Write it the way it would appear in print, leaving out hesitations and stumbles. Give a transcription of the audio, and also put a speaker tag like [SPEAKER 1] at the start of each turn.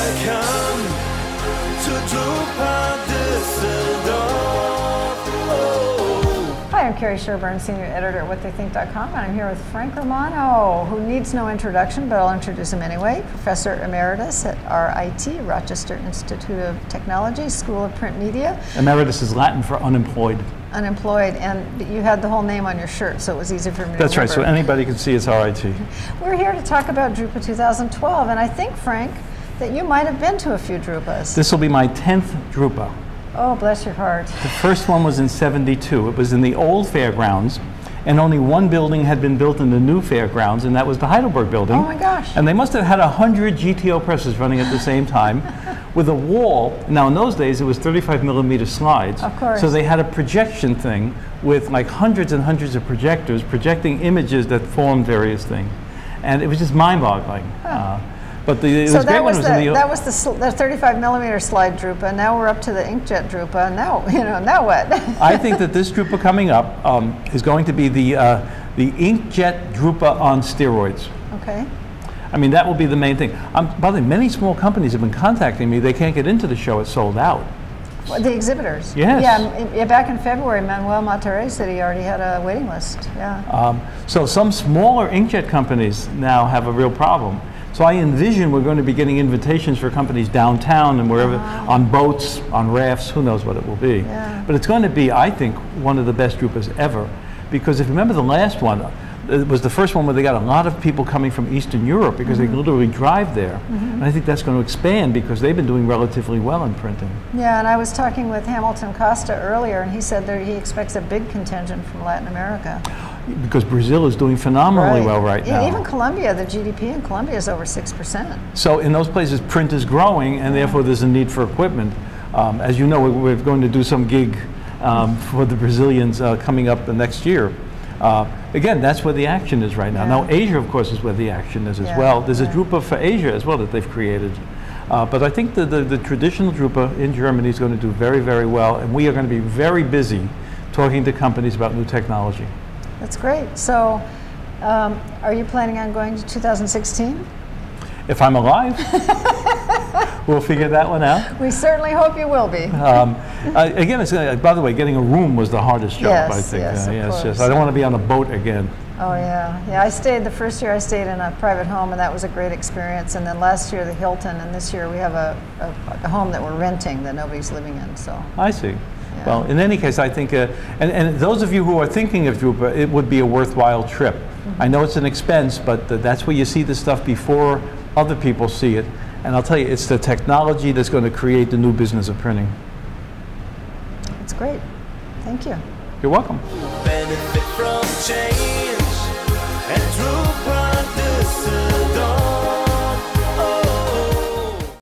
[SPEAKER 1] Welcome to drupa Düsseldorf. Oh.
[SPEAKER 2] Hi, I'm Carrie Sherburne, Senior Editor at WhatTheyThink.com, and I'm here with Frank Romano, who needs no introduction, but I'll introduce him anyway. Professor Emeritus at RIT, Rochester Institute of Technology, School of Print Media.
[SPEAKER 3] Emeritus is Latin for unemployed.
[SPEAKER 2] Unemployed, and you had the whole name on your shirt, so it was easy for me to
[SPEAKER 3] That's right,
[SPEAKER 2] remember.
[SPEAKER 3] so anybody can see it's RIT.
[SPEAKER 2] We're here to talk about drupa 2012, and I think, Frank, that you might have been to a few drupas.
[SPEAKER 3] This will be my 10th drupa.
[SPEAKER 2] Oh, bless your heart.
[SPEAKER 3] The first one was in '72. It was in the old fairgrounds, and only one building had been built in the new fairgrounds, and that was the Heidelberg building.
[SPEAKER 2] Oh my gosh.
[SPEAKER 3] And they must have had 100 GTO presses running at the same time, with a wall. Now in those days it was 35mm slides.
[SPEAKER 2] Of course.
[SPEAKER 3] So they had a projection thing with like hundreds and hundreds of projectors projecting images that formed various things. And it was just mind-boggling.
[SPEAKER 2] Huh.
[SPEAKER 3] But it
[SPEAKER 2] So
[SPEAKER 3] was great when it was in the...
[SPEAKER 2] that was the 35mm slide drupa, and now we're up to the inkjet drupa, and now, now what?
[SPEAKER 3] I think that this drupa coming up is going to be the inkjet drupa on steroids.
[SPEAKER 2] Okay.
[SPEAKER 3] I mean, that will be the main thing. By the way, many small companies have been contacting me. They can't get into the show. It's sold out.
[SPEAKER 2] Well, the exhibitors?
[SPEAKER 3] Yes.
[SPEAKER 2] Yeah, back in February, Manuel Monterrey said he already had a waiting list. Yeah.
[SPEAKER 3] So some smaller inkjet companies now have a real problem. So I envision we're going to be getting invitations for companies downtown and wherever, on boats, on rafts, who knows what it will be.
[SPEAKER 2] Yeah.
[SPEAKER 3] But it's going to be, I think, one of the best drupas ever. Because if you remember the last one, it was the first one where they got a lot of people coming from Eastern Europe because they could literally drive there. And I think that's going to expand because they've been doing relatively well in printing.
[SPEAKER 2] Yeah, and I was talking with Hamilton Costa earlier, and he said that he expects a big contingent from Latin America.
[SPEAKER 3] Because Brazil is doing phenomenally well right now.
[SPEAKER 2] Even Colombia, the GDP in Colombia is over 6%.
[SPEAKER 3] So in those places, print is growing, and therefore there's a need for equipment. As you know, we're going to do some gig for the Brazilians coming up the next year. Again, that's where the action is right now.
[SPEAKER 2] Yeah.
[SPEAKER 3] Now, Asia, of course, is where the action is as well. There's a drupa for Asia as well that they've created. But I think the traditional drupa in Germany is going to do very, very well, and we are going to be very busy talking to companies about new technology.
[SPEAKER 2] That's great. So, are you planning on going to 2016?
[SPEAKER 3] If I'm alive, we'll figure that one out.
[SPEAKER 2] We certainly hope you will be.
[SPEAKER 3] Again, by the way, getting a room was the hardest job, I think.
[SPEAKER 2] Yes,
[SPEAKER 3] I don't want to be on a boat again.
[SPEAKER 2] Oh yeah, yeah. I stayed the first year. I stayed in a private home, and that was a great experience. And then last year the Hilton, and this year we have a home that we're renting that nobody's living in. So
[SPEAKER 3] I see.
[SPEAKER 2] Yeah.
[SPEAKER 3] Well, in any case, I think, and those of you who are thinking of drupa, it would be a worthwhile trip. I know it's an expense, but that's where you see the stuff before other people see it. And I'll tell you, it's the technology that's going to create the new business of printing.
[SPEAKER 2] It's great. Thank you.
[SPEAKER 3] You're welcome.
[SPEAKER 1] Benefit from change and